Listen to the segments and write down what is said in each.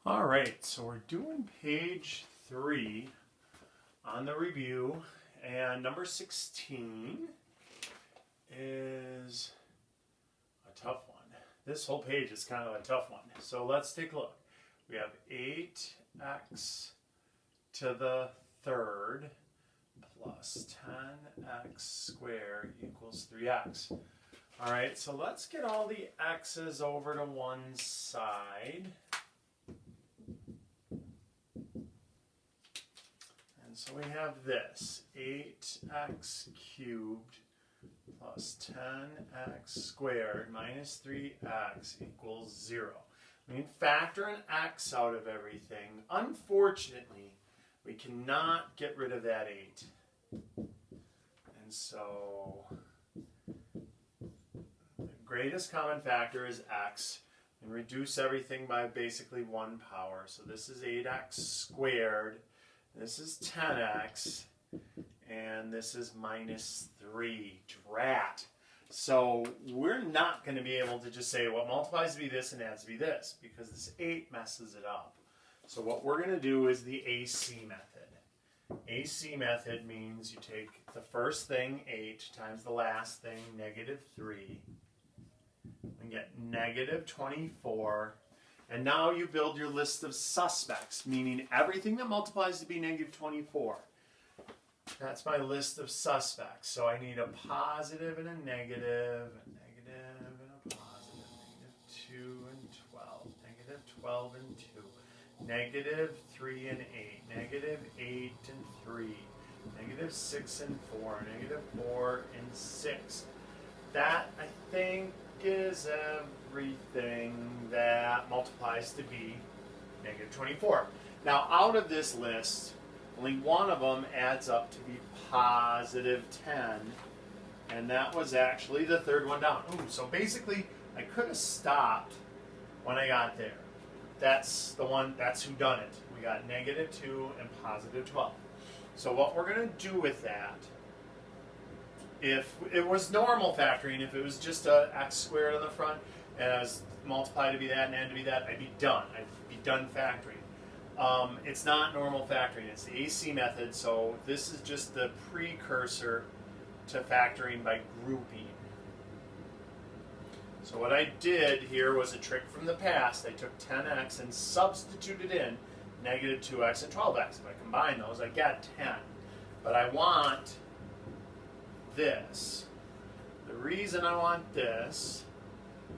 All right, so we're doing page 3 on the review, and number 16 is a tough one. This whole page is kind of a tough one. So let's take a look. We have 8x to the third plus 10x squared equals 3x. All right, so let's get all the x's over to one side. So we have this, 8x cubed plus 10x squared minus 3x equals 0. We can factor an x out of everything. Unfortunately, we cannot get rid of that 8. And so the greatest common factor is x. And reduce everything by basically 1 power. So this is 8x squared. This is 10x, and this is minus 3. Drat. So we're not going to be able to just say, well, multiplies to be this and adds to be this, because this 8 messes it up. So what we're going to do is the AC method. AC method means you take the first thing, 8, times the last thing, negative 3, and get negative 24. And now you build your list of suspects, meaning everything that multiplies to be negative 24. That's my list of suspects. So I need a positive and a negative and a positive, negative 2 and 12, negative 12 and 2, negative 3 and 8, negative 8 and 3, negative 6 and 4, negative 4 and 6. That, I think, is everything that multiplies to be negative 24. Now, out of this list, only one of them adds up to be positive 10, and that was actually the third one down. Ooh, so basically, I could have stopped when I got there. That's the one, that's who done it. We got negative 2 and positive 12. So what we're going to do with that, if it was normal factoring, if it was just a x squared on the front, and I was multiplied to be that and add to be that, I'd be done. I'd be done factoring. It's not normal factoring. It's the AC method, so this is just the precursor to factoring by grouping. So what I did here was a trick from the past. I took 10x and substituted in negative 2x and 12x. If I combine those, I get 10. But I want this. The reason I want this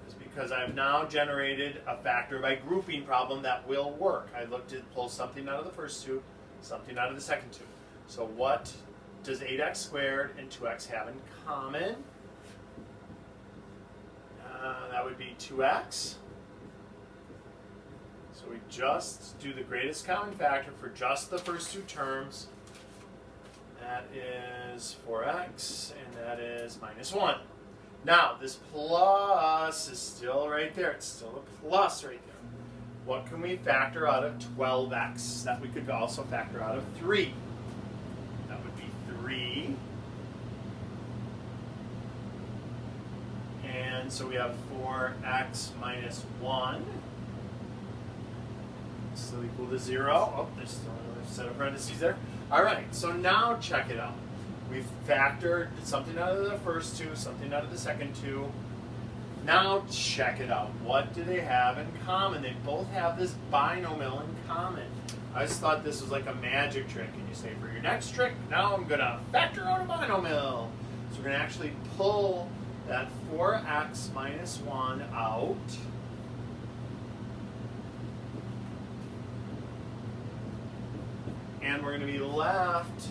is because I've now generated a factor by grouping problem that will work. I looked to pull something out of the first two, something out of the second two. So what does 8x squared and 2x have in common? That would be 2x. So we just do the greatest common factor for just the first two terms. That is 4x, and that is minus 1. Now, this plus is still right there. It's still a plus right there. What can we factor out of 12x? That we could also factor out of 3. That would be 3. And so we have 4x minus 1. Still equal to 0. Oh, there's still another set of parentheses there. All right, so now check it out. We've factored something out of the first two, something out of the second two. Now check it out. What do they have in common? They both have this binomial in common. I just thought this was like a magic trick. And you say, for your next trick, now I'm going to factor out a binomial. So we're going to actually pull that 4x minus 1 out. And we're going to be left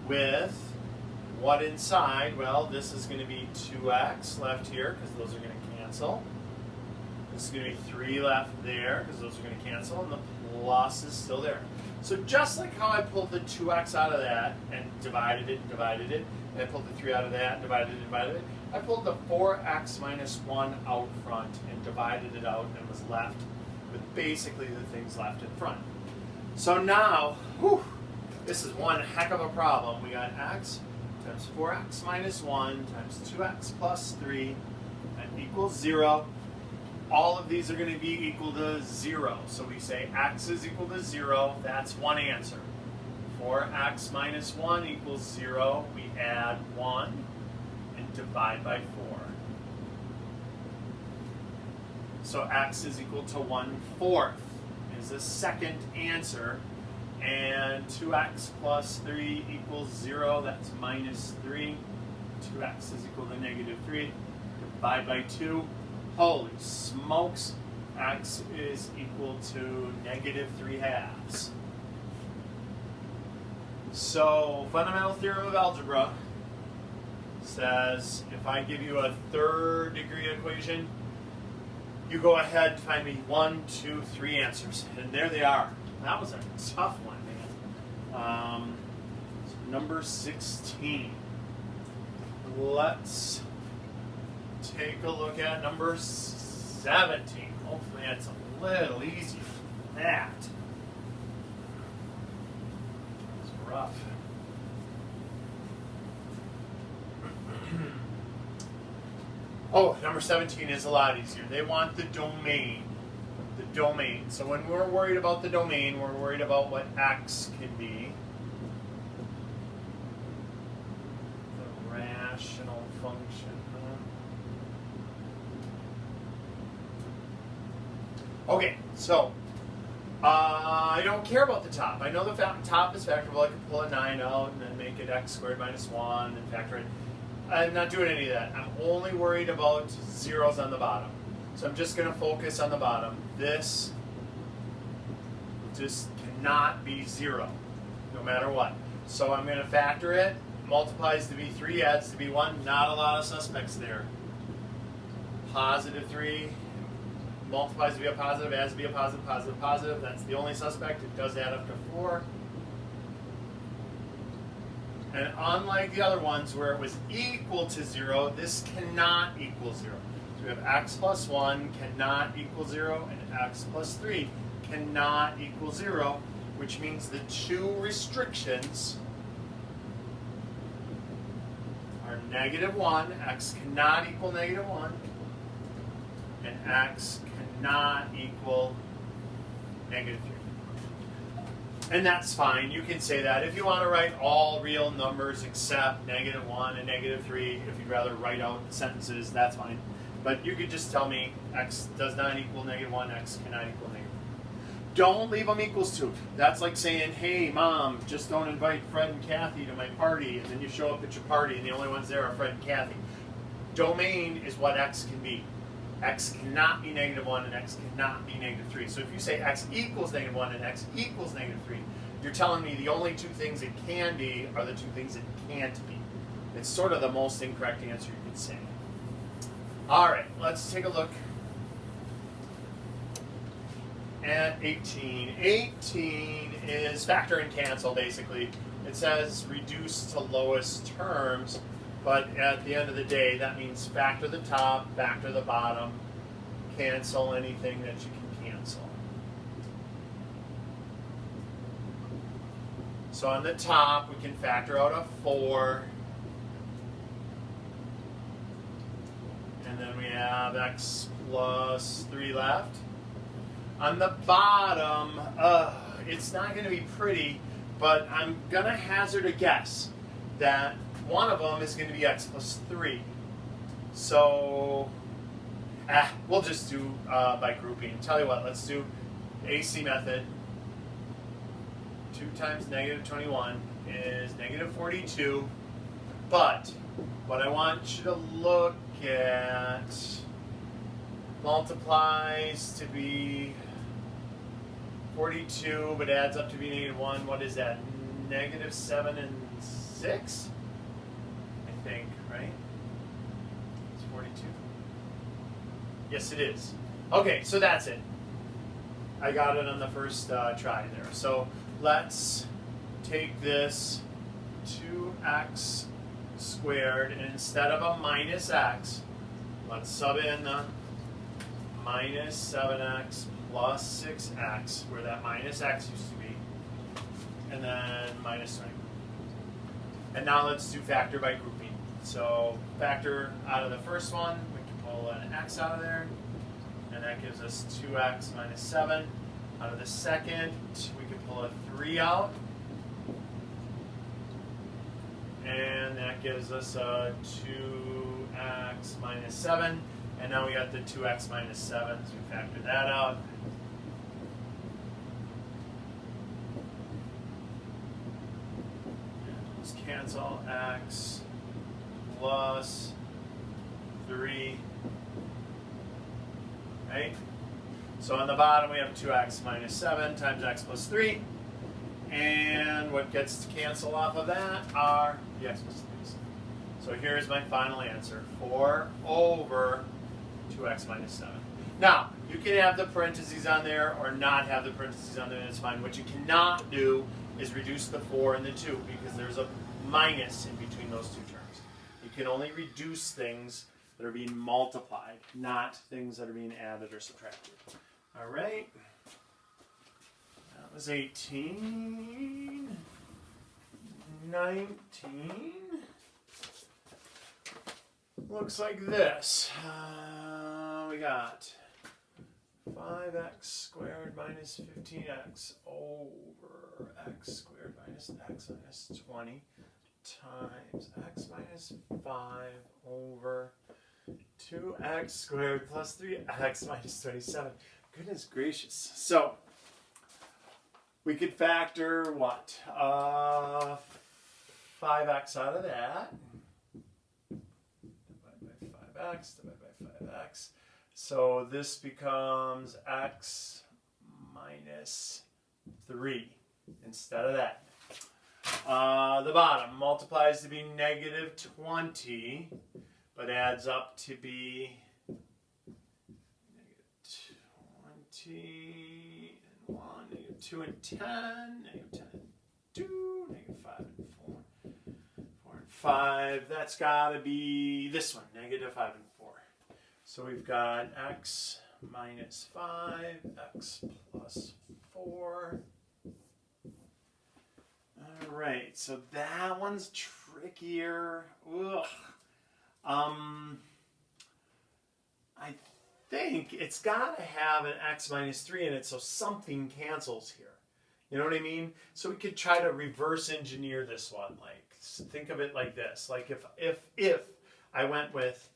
with what inside? Well, this is going to be 2x left here because those are going to cancel. This is going to be 3 left there because those are going to cancel, and the plus is still there. So just like how I pulled the 2x out of that and divided it, and I pulled the 3 out of that and divided it, I pulled the 4x minus 1 out front and divided it out and was left with basically the things left in front. So now, this is one heck of a problem. We got x times 4x minus 1 times 2x plus 3 that equals 0. all of these are going to be equal to 0. So we say x is equal to 0. That's one answer. For x minus 1 equals 0, we add 1 and divide by 4. So x is equal to 1/4 is the second answer. And 2x plus 3 equals 0. That's minus 3. 2x is equal to negative 3. Divide by 2. Holy smokes. X is equal to negative 3/2. So, fundamental theorem of algebra says if I give you a third degree equation, you go ahead and find me 1, 2, 3 answers. And there they are. That was a tough one, man. Number 16. Let's take a look at number 17. Hopefully that's a little easier than that. It's rough. Oh, number 17 is a lot easier. They want the domain. The domain. So when we're worried about the domain, we're worried about what x can be. The rational function. Okay, so I don't care about the top. I know the top is factorable. I can pull a 9 out and then make it x squared minus 1 and factor it. I'm not doing any of that. I'm only worried about zeros on the bottom. So I'm just going to focus on the bottom. This just cannot be 0, no matter what. So I'm going to factor it. Multiplies to be 3, adds to be 1. Not a lot of suspects there. Positive 3. Multiplies to be a positive, adds to be a positive, positive, positive. That's the only suspect. It does add up to 4. And unlike the other ones where it was equal to 0, this cannot equal 0. So we have x plus 1 cannot equal 0, and x plus 3 cannot equal 0, which means the two restrictions are negative 1, x cannot equal negative 1, and x cannot equal negative 3. And that's fine. You can say that. If you want to write all real numbers except negative 1 and negative 3, if you'd rather write out sentences, that's fine. But you could just tell me x does not equal negative 1, x cannot equal negative 3. Don't leave them equals to. That's like saying, hey, Mom, just don't invite Fred and Kathy to my party, and then you show up at your party, and the only ones there are Fred and Kathy. Domain is what x can be. X cannot be negative 1 and x cannot be negative 3. So if you say x equals negative 1 and x equals negative 3, you're telling me the only two things it can be are the two things it can't be. It's sort of the most incorrect answer you could say. All right, let's take a look at 18. 18 is factor and cancel, basically. It says reduce to lowest terms. But at the end of the day, that means factor the top, factor the bottom, cancel anything that you can cancel. So on the top, we can factor out a 4. And then we have x plus 3 left. On the bottom, it's not going to be pretty, but I'm going to hazard a guess that one of them is going to be x plus 3. So, we'll just do by grouping. Tell you what, let's do AC method. 2 times negative 21 is negative 42. But what I want you to look at multiplies to be 42, but adds up to be negative 1. What is that? Negative 7 and 6? I think, right? It's 42. Yes, it is. Okay, so that's it. I got it on the first try there. So let's take this 2x squared, and instead of a minus x, let's sub in the minus 7x plus 6x, where that minus x used to be, and then minus 20. And now let's do factor by grouping. So factor out of the first one, we can pull an x out of there, and and that gives us 2x minus 7. Out of the second, we can pull a 3 out, and that gives us a 2x minus 7. And now we got the 2x minus 7, so we factor that out. And let's cancel x plus 3. Right? So on the bottom we have 2x minus 7 times x plus 3. And what gets to cancel off of that are the x plus 3's. So here's my final answer, 4 over 2x minus 7. Now, you can have the parentheses on there or not have the parentheses on there, that's fine. What you cannot do is reduce the 4 and the 2 because there's a minus in between those two terms. You can only reduce things that are being multiplied, not things that are being added or subtracted. All right. That was 18. 19. Looks like this. We got 5x squared minus 15x over x squared minus x minus 20 times x minus 5 over 2x squared plus 3x minus 27. Goodness gracious. So, we could factor what? 5x out of that. Divide by 5x, divide by 5x. So this becomes x minus 3 instead of that. The bottom multiplies to be negative 20, but adds up to be negative 20 and 1, negative 2 and 10, negative 10 and 2, negative 5 and 4, 4 and 5. That's got to be this one, negative 5 and 4. So we've got x minus 5, x plus 4. All right, so that one's trickier. Ugh. I think it's got to have an x minus 3 in it, so something cancels here. You know what I mean? So we could try to reverse engineer this one. Like, think of it like this. Like if I went with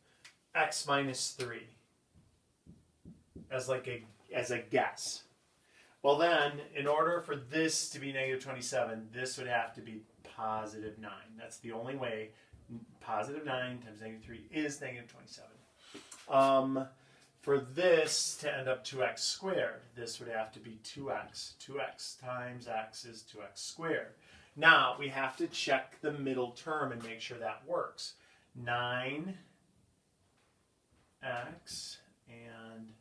x minus 3 as a guess. Well then, in order for this to be negative 27, this would have to be positive 9. That's the only way. Positive 9 times negative 3 is negative 27. For this to end up 2x squared, this would have to be 2x. 2x times x is 2x squared. Now, we have to check the middle term and make sure that works. 9x and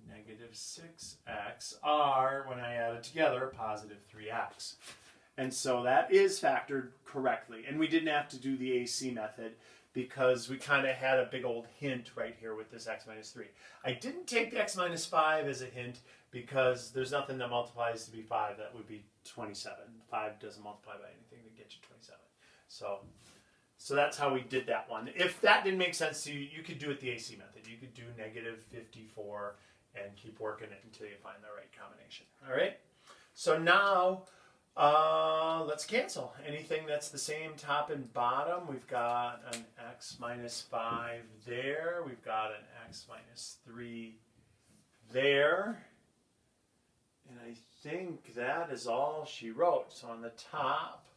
negative 6x are, when I add it together, positive 3x. And so that is factored correctly. And we didn't have to do the AC method because we kind of had a big old hint right here with this x minus 3. I didn't take the x minus 5 as a hint because there's nothing that multiplies to be 5. That would be 27. 5 doesn't multiply by anything to get you 27. So that's how we did that one. If that didn't make sense to you, you could do it the AC method. You could do negative 54 and keep working it until you find the right combination. All right? So now, let's cancel. Anything that's the same top and bottom, we've got an x minus 5 there. We've got an x minus 3 there. And I think that is all she wrote. So on the top,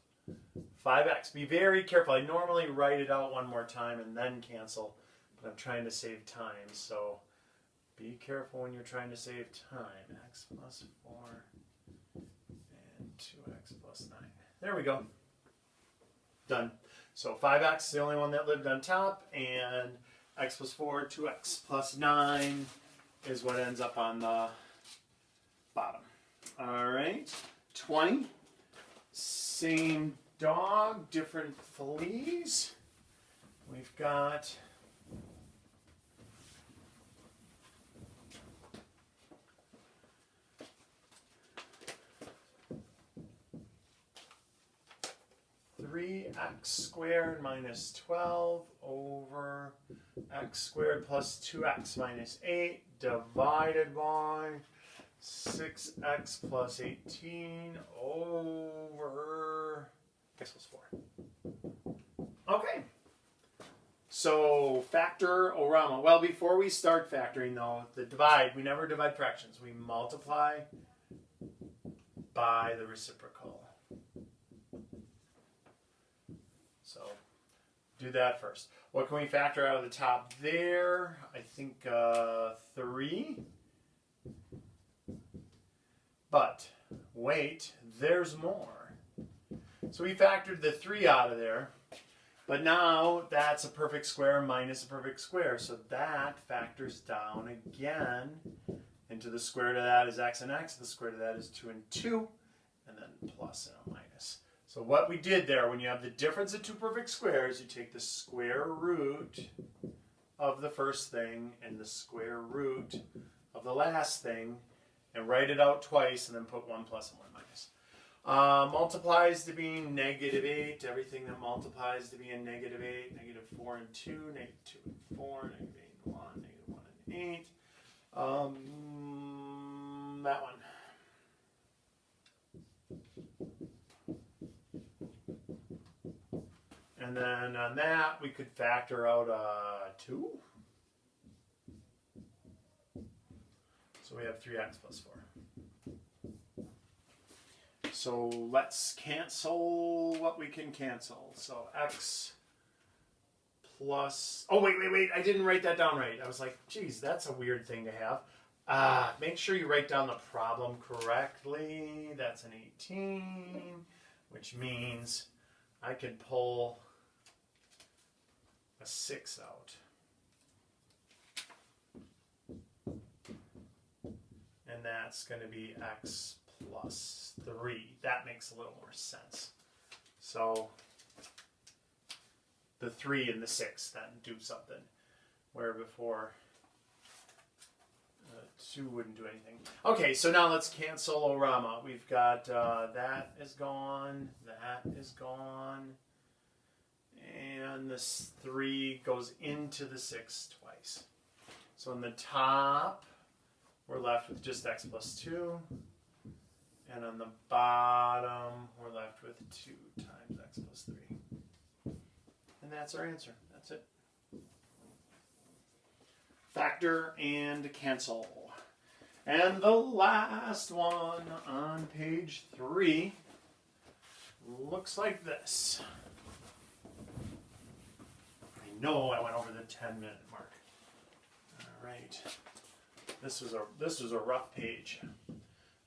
5x. Be very careful. I normally write it out one more time and then cancel, but I'm trying to save time. So be careful when you're trying to save time. X plus 4 and 2x plus 9. There we go. Done. So 5x, the only one that lived on top, and x plus 4, 2x plus 9 is what ends up on the bottom. All right. 20. Same dog, different fleas. We've got 3x squared minus 12 over x squared plus 2x minus 8 divided by 6x plus 18 over x plus 4. Okay. So factor orama. Well, before we start factoring though, the divide, we never divide fractions. We multiply by the reciprocal. So do that first. What can we factor out of the top there? I think 3. But wait, there's more. So we factored the 3 out of there. But now that's a perfect square minus a perfect square. So that factors down again into the square root of that is x and x. The square root of that is 2 and 2. And then plus and a minus. So what we did there, when you have the difference of two perfect squares, you take the square root of the first thing and the square root of the last thing and write it out twice and then put 1 plus and 1 minus. Multiplies to being negative 8. Everything that multiplies to being negative 8, negative 4 and 2, negative 2 and 4, negative 8 and 1, negative 1 and 8. That one. And then on that, we could factor out 2. So we have 3x plus 4. So let's cancel what we can cancel. So x plus... Oh, wait. I didn't write that down right. I was like, geez, that's a weird thing to have. Make sure you write down the problem correctly. That's an 18, which means I could pull a 6 out. And that's going to be x plus 3. That makes a little more sense. So the 3 and the 6 then do something, where before 2 wouldn't do anything. Okay, so now let's cancel orama. We've got that is gone, that is gone, and this 3 goes into the 6 twice. So on the top, we're left with just x plus 2. And on the bottom, we're left with 2 times x plus 3. And that's our answer. That's it. Factor and cancel. And the last one on page 3 looks like this. I know I went over the 10-minute mark. All right. This was a rough page.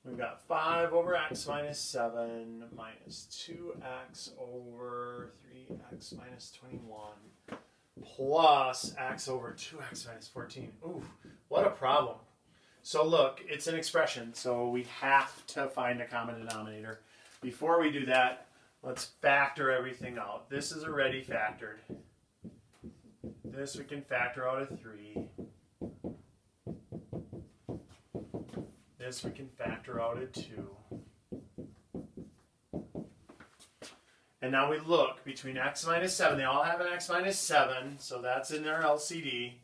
We've got 5 over x minus 7 minus 2x over 3x minus 21 plus x over 2x minus 14. Ooh, what a problem. So look, it's an expression, so we have to find a common denominator. Before we do that, let's factor everything out. This is already factored. This we can factor out of 3. This we can factor out of 2. And now we look between x minus 7. They all have an x minus 7, so that's in their LCD.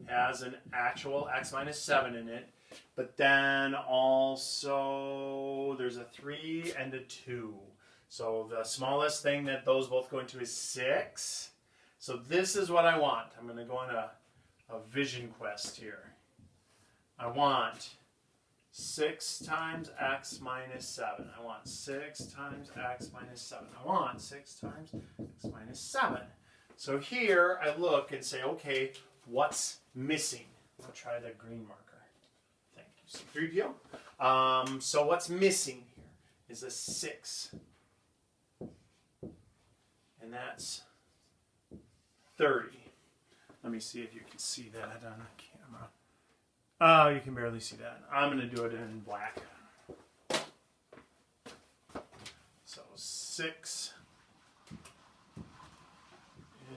Has an actual x minus 7 in it. But then also there's a 3 and a 2. So the smallest thing that those both go into is 6. So this is what I want. I'm going to go on a vision quest here. I want 6 times x minus 7. I want 6 times x minus 7. I want 6 times x minus 7. So here I look and say, okay, what's missing? I'll try the green marker. Thank you, C3PO. So what's missing here is a 6. And that's 30. Let me see if you can see that on the camera. Oh, you can barely see that. I'm going to do it in black. So 6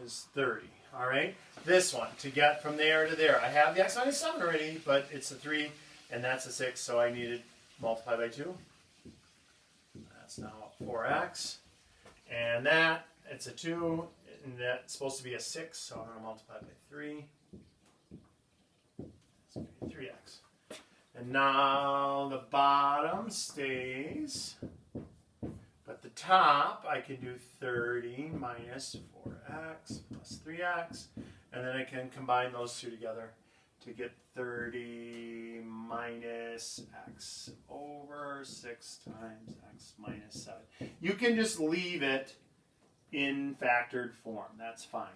is 30. All right. This one, to get from there to there. I have the x minus 7 already, but it's a 3, and that's a 6, so I need to multiply by 2. That's now 4x. And that, it's a 2, and that's supposed to be a 6, so I'm going to multiply by 3. going to be 3x. And now the bottom stays, but the top, I can do 30 minus 4x plus 3x, and then I can combine those two together to get 30 minus x over 6 times x minus 7. You can just leave it in factored form. That's fine.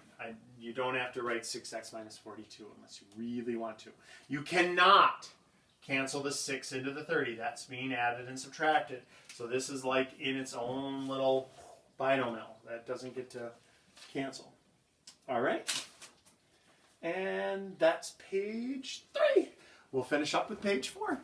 You don't have to write 6x minus 42 unless you really want to. You cannot cancel the 6 into the 30. That's being added and subtracted. So this is like in its own little binomial. That doesn't get to cancel. All right? And that's page 3. We'll finish up with page 4.